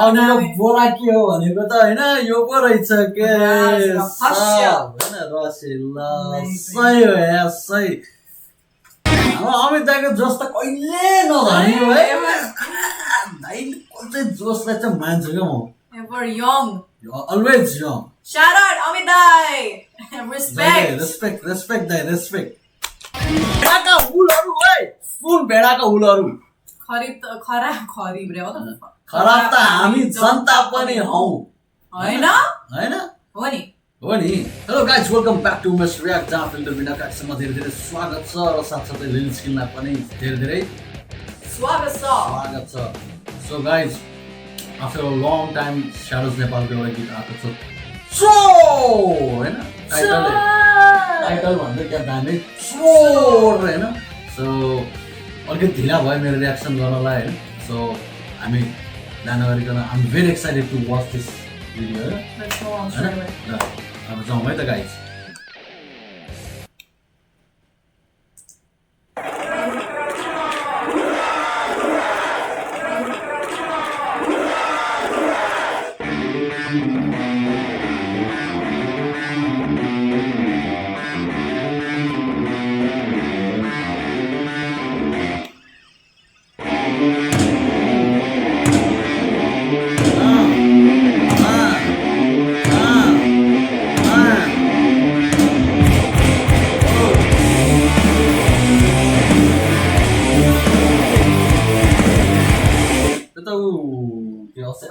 अनि यो बोरा के हो भनेको त हैन यो पो रहेछ के हैन रसिला सही हो यार सही अमित दाइको जोस त कहिले नधनी हो है दाइले कतै जोसलाई चाहिँ मान्छु क्या म ever young always young shout out Amit dai respect दाइ respect भेडाका हुलहरु है फुल भेडाका हुलहरु खरिब रे हो त खराब त हामी जनता पनि हौ हैन हो नि hello guys welcome back to miss react जहाँ फिल्टर भिडियो कार्यक्रममा धेरै धेरै स्वागत छ र साथसाथै रिल्स किन्नलाई पनि धेरै धेरै स्वागत छ so guys after a long time shadows नेपालको एउटा गीत आएको छ सो हैन टाइटल भन्दै क्या दामी चोर हैन सो अलिकति ढिला भयो मेरो रियाक्सन गर्नलाई हैन सो हामी जान गरिकन I am very excited to watch this video अब जाउँ है त गाइज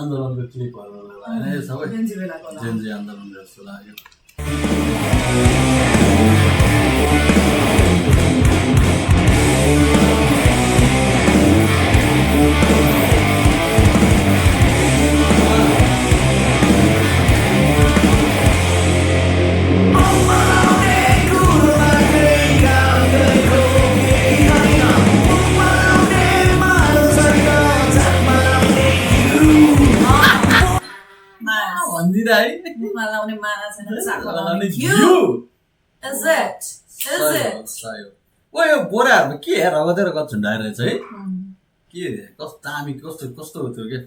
आन्दोलनको क्लिपहरू होइन सबै जेन्जी आन्दोलन जस्तो लाग्यो Malaune mana छैन Is it? ओ यो बोराहरुमा के हेर रगतेर कति झुन्डाइरहेछ है के कस्तो दामी कस्तो हो त्यो के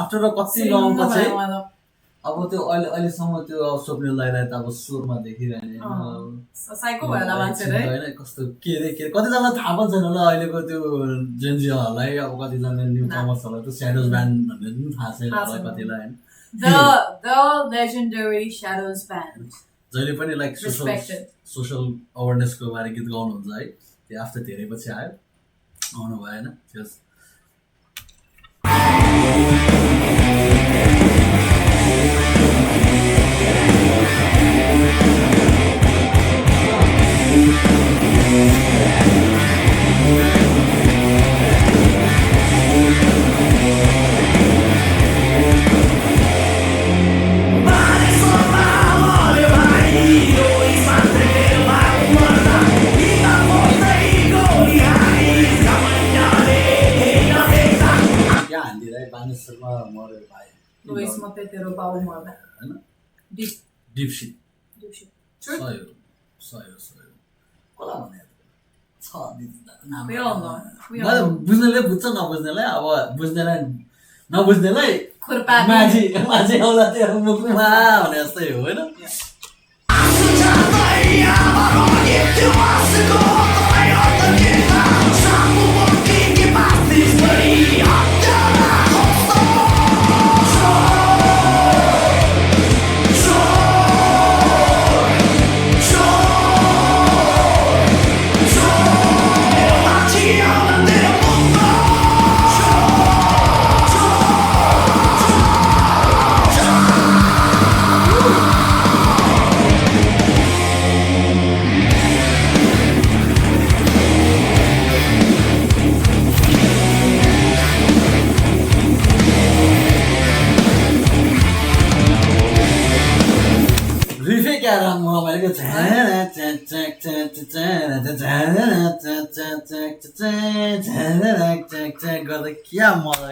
आफ्टर कति लङ पछि अब त्यो अहिलेसम्म त्यो स्वप्न लगाइरहेको त अब स्वरमा देखिरहने साइको भएला मान्छेले हैन कस्तो के कतिजना थाहा पनि छैन होला अहिलेको त्यो जेन्जीहरूलाई अब कतिजना न्यू कमर्सहरूलाई त स्याडोज ब्यान्ड भन्ने पनि थाहा छैन होला कतिलाई हैन the legendary Shadows band जहिले पनि लाइक सोशल अवेरनेसको बारे गीत गाउनुहुन्छ है त्यो आफ्टर धेरै पछि आयो आउनु भएन त्यस Luis Motetero Baú Manda. Dipshit. True. Soyo. Kola भने छ नाम We all know. बुझ्नेले बुझ्छ नबुझ्नेलाई अब नबुझ्नेलाई खुर्पा माझी आउँदा त्यो मुखमा भने जस्तै हो हैन रमाइलो गर्दा क्या मजा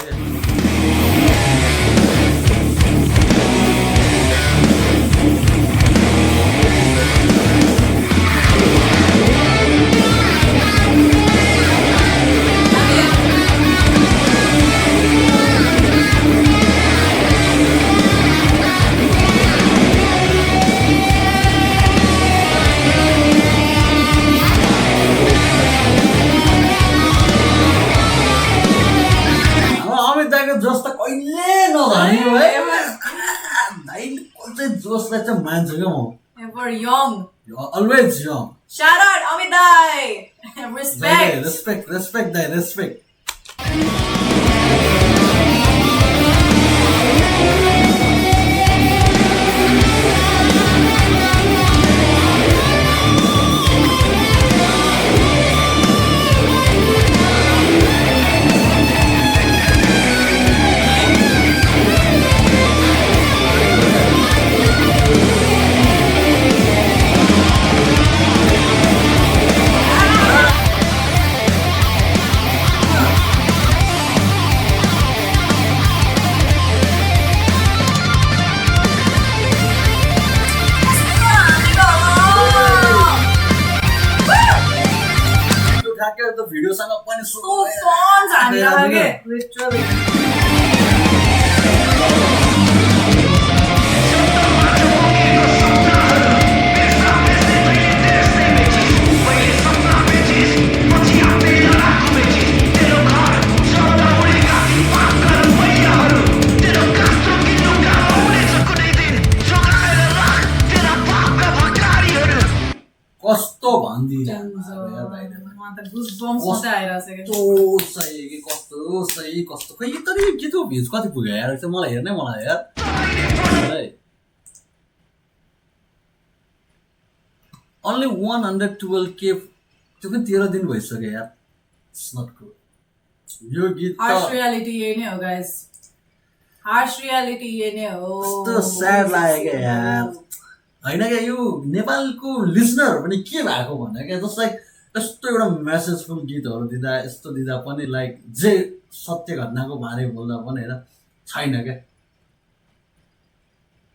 क्या जोस त कहिले नधर्ने है दाइले कसै जोसलाई चाहिँ मान्छु क्या म Ever young. Always young Shout out Amit Dai. Respect. Respect दाइ रेस्पेक्ट त भिडियोसँग पनि So fun हामीलाई लाग्यो literally. कस्तो भनिदिन्छ Goosebumps मात्रै आइरहेछ के कस्तो सही कस्तो खै यो त के त भ्युज कति पुग्यो यार चाहिँ मलाई हेर्नै मलाई यार only 112K त्यो पनि 13 दिन भइसक्यो यार इट्स नट गुड यो गीत त harsh reality यही नै हो guys. Harsh reality यही नै हो. कस्तो स्याड लाग्यो क्या यार हैन क्या यो नेपालको लिसनरहरु पनि के भएको भन्दा क्या जस्ट लाइक यस्तो एउटा मेसेजफुल गीतहरु दिँदा यस्तो दिँदा पनि लाइक जे सत्य घटनाको बारे बोल्दा पनि हैन छैन क्या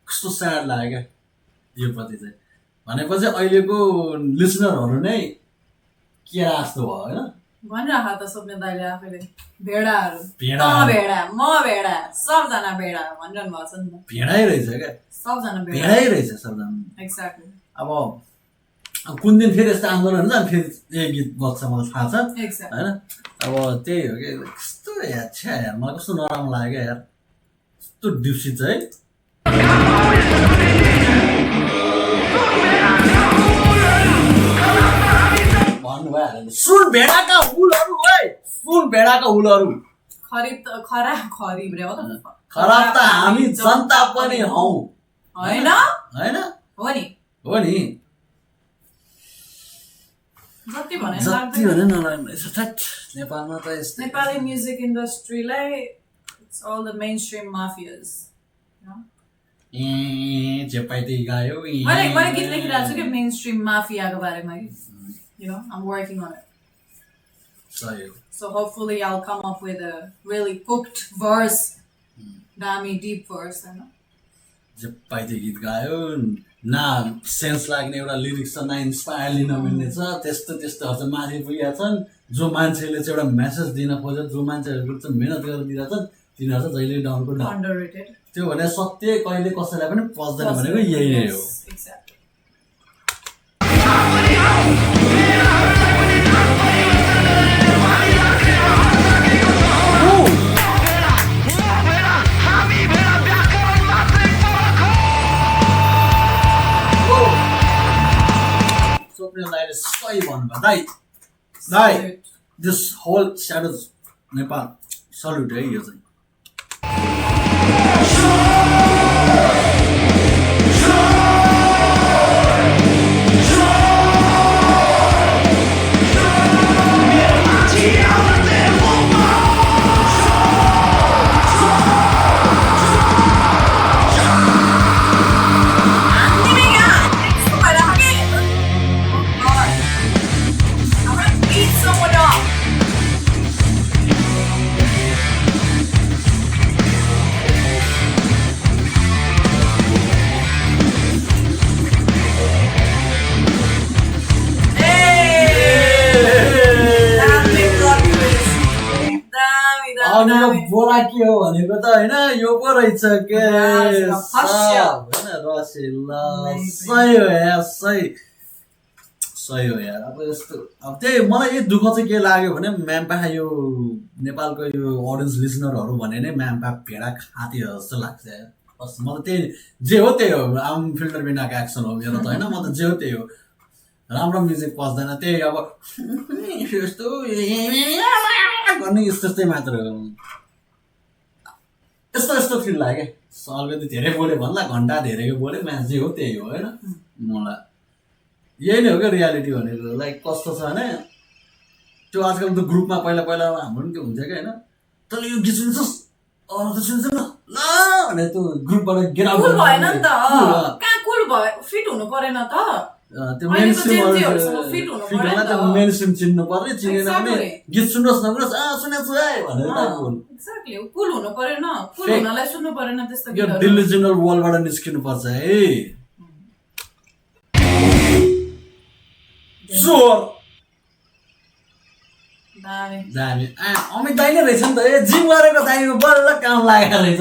कस्तो स्याड लाग्यो क्या यो प्रति चाहिँ भनेपछि अहिलेको लिसनरहरु नै के जस्तो भयो हैन भनिराख त स्वप्न दाइले आफैले भेडाहरु भेडा म भेडा सबजना भेडा भनिरहनु भएको छ नि त भेडै रहेछ क्या सबजना भेडै रहेछ सबजना एक्ज्याक्टली अब कुन दिन फेरि यस्तो आन्दोलन हुन्छ अनि फेरि एक गीत बज्छ मलाई थाहा छ एक्ज्याक्टली हैन अब त्यही हो कि कस्तो यार छ्या यार मलाई कस्तो नराम्रो लाग्यो यार कस्तो डिप्सित है भन्नु भयो सुन भेडाका हुलहरु है सुन भेडाका हुलहरु खरिब रे हो त खराब त हामी जनता पनि हौ हैन हैन हो नि जति भने नराम्रो छ थट नेपालमा त यस्तै नेपाली म्युजिक इन्डस्ट्रीलाई it's all the mainstream mafias जे पाइ त्यही गायो मैले गीत लेखिरहेको छु कि मेनस्ट्रिम माफियाको बारेमा you know I'm working on it so hopefully I'll come up with a really cooked verse dami deep verse you know जे पाइ त्यही गीत गायो ना सेन्स लाग्ने एउटा लिरिक्स छ ना इन्स्पायर लिन मिल्ने छ त्यस्तो त्यस्तोहरू चाहिँ माथि पुगेका छन् जो मान्छेले चाहिँ एउटा मेसेज दिन खोज्छ जो मान्छेहरू चाहिँ मेहनत गरेर दिइरहेको छन् तिनीहरू चाहिँ जहिले डाउनको डाउन underrated त्यो भने सत्य कहिले कसैलाई पनि पस्दैन भनेको यही नै हो exactly सही भन्नुभयो दाइ this whole shadows Nepal salute है यो चाहिँ यो बोरा के हो भनेको त होइन यो पो रहेछ के होइन रसिला सही हो यार सही हो यार अब यस्तो अब त्यही मलाई यो दुःख चाहिँ के लाग्यो भने म्याम्पा यो नेपालको यो अडियन्स लिसनरहरू भने नै म्याम्पा भेडा खाती हो जस्तो लाग्छ यार म त त्यही जे हो त्यही हो आम फिल्टर बिनाको एक्सन हो मेरो त होइन म त जे हो त्यही हो राम्रो म्युजिक पस्दैन त्यही अब यस्तो गर्ने यस्तै मात्र हो यस्तो फिल लाग्यो अलिकति धेरै बोल्यो भन्ला घन्टा धेरैको बोल्यो म्याच जे हो त्यही हो होइन मलाई यही नै हो क्या रियालिटी भनेको लाइक कस्तो छ भने त्यो आजकल त ग्रुपमा पहिला हाम्रो पनि त्यो हुन्छ क्या होइन तैँले यो गीत सुन्छस् अरू त सुन्छ न ल भने त्यो ग्रुपबाट गेट आउट भएन नि त कहाँ कुल भयो फिट हुनु परेन त त्यो मेन स्ट्रिम चिन्नु पर्ने चिनेन भने गीत सुन्नुहोस् न सुनेको छु है भनेर एक्ज्याक्टली कुल हुनु परेन कुल हुनलाई सुन्नु परेन त्यस्तो यो डिलिजनल वर्ल्डबाट निस्किनु पर्छ है जोर दामी अमित दाइ नै रहेछ नि त ए जिम गरेको दाइको बल्ल काम लागेको रहेछ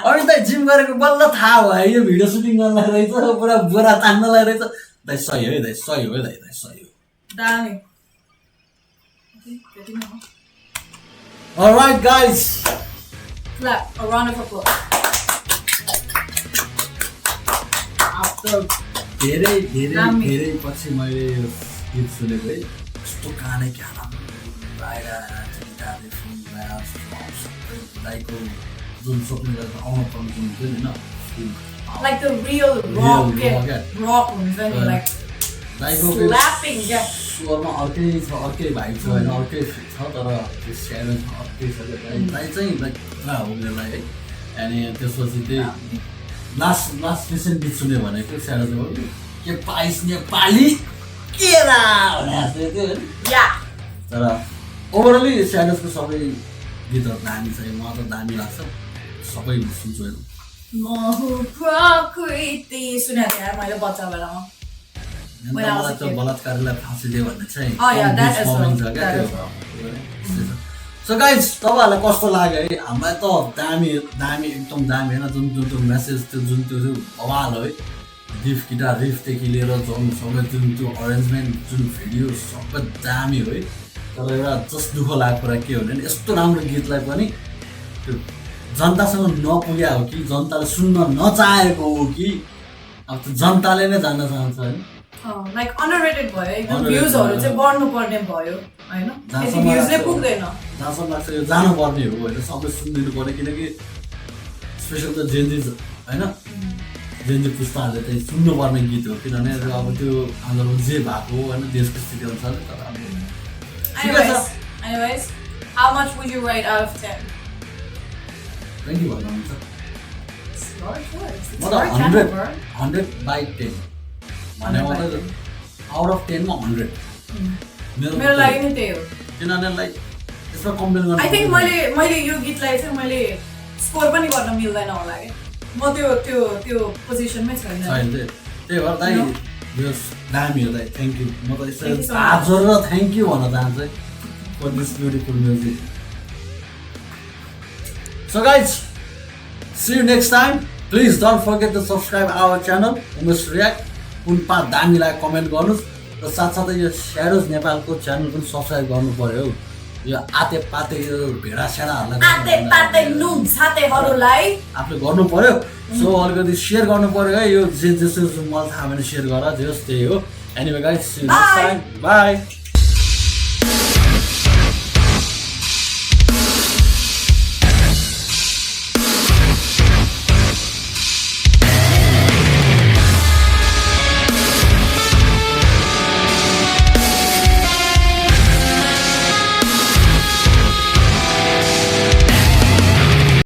अमित दाइ जिम गरेको बल्ल थाहा भयो यो भिडियो सुटिङ गर्नलाई रहेछ पुरा बोरा तान्नलाई रहेछ दाइ सही हो है दाइ सही हो सही हो दामी Alright guys clap a round of applause after धेरै पछि मैले गीत सुनेको है कस्तो गानै क्या दाइको जुन सक्ने गरेर आउनु पर्ने जुन थियो नि like the real rock हुन्छ नि like slapping स्वरमा अर्कै भाइ छ होइन अर्कै छ तर त्यो स्याडो छ अर्कै छ दाइ चाहिँ लाइक पुरा हो यसलाई है अनि त्यसपछि चाहिँ लास्ट रिसेन्ट गीत सुन्यो भनेको स्याडो चाहिँ के पाइस नेपाली केरा भने थियो तर ओभरअली स्याडोसको सबै गीतहरू दामी छ मलाई त दामी लाग्छ सबै सुन्छु होइन प्रकृति सुनेको थिएँ मैले बच्चा बेलामा मलाई त बलात्कारलाई फाँसी दियो भन्ने चाहिँ सो गाइज तपाईँहरूलाई कस्तो लाग्यो है हामीलाई त दामी एकदम दामी होइन जुन त्यो मेसेज त्यो जुन त्यो बवाल है रिफ गिटार रिफदेखि लिएर जुन सबै जुन त्यो अरेन्जमेन्ट जुन भिडियो सबै दामी हो है तर एउटा जस्ट दुःख लागेको कुरा के हो भने यस्तो राम्रो गीतलाई पनि त्यो जनतासँग नपुग्या हो कि जनताले सुन्न नचाहेको हो कि अब त्यो जनताले नै जान्न चाहन्छ होइन लाइक अन्डररेटेड भयो एकदम भ्युजहरु चाहिँ बढ्नु पर्ने भयो हैन त्यति भ्युजले पुग्दैन जहाँसम्म लाग्छ यो जानु पर्ने हो होइन सबै सुनिदिनु पर्यो किनकि स्पेशल त जेन्जी होइन जेन्जी पुस्ताहरूले चाहिँ सुन्नुपर्ने गीत हो किनभने अब त्यो आन्दोलन जे भएको होइन देशको स्थिति अनुसार तर anyways how much would you rate out of 10 20 भन्नुहुन्छ म त 100 by 10 भने आउट अफ 10 मा 100 मेरो लागि नि त्यही हो किनभने लाइक यसमा कम्प्लेन गर्नु आई थिंक मैले यो गीतलाई चाहिँ मैले स्कोर पनि गर्न मिल्दैन होला के म त्यो पोजिसनमै छैन त्यही भएर दाइ यो दामी हो दाइ थ्याङ्क यू म त यसो आजर र थ्याङ्क यू भन्न चाहन्छु for this beautiful music so guys see you next time please don't forget to subscribe our channel Umesh react कुन पात दामीलाई कमेन्ट गर्नुहोस् र साथसाथै यो स्याडोज नेपालको च्यानल पनि सब्सक्राइब गर्नु पर्यो यो आते पाते यो भेडा सेडाहरूलाई आफूले गर्नु पर्यो सो अलिकति सेयर गर्नु पर्यो है यो जे जस्तो मलाई थाहा भने सेयर गर जे होस् त्यही हो anyway guys see you next time by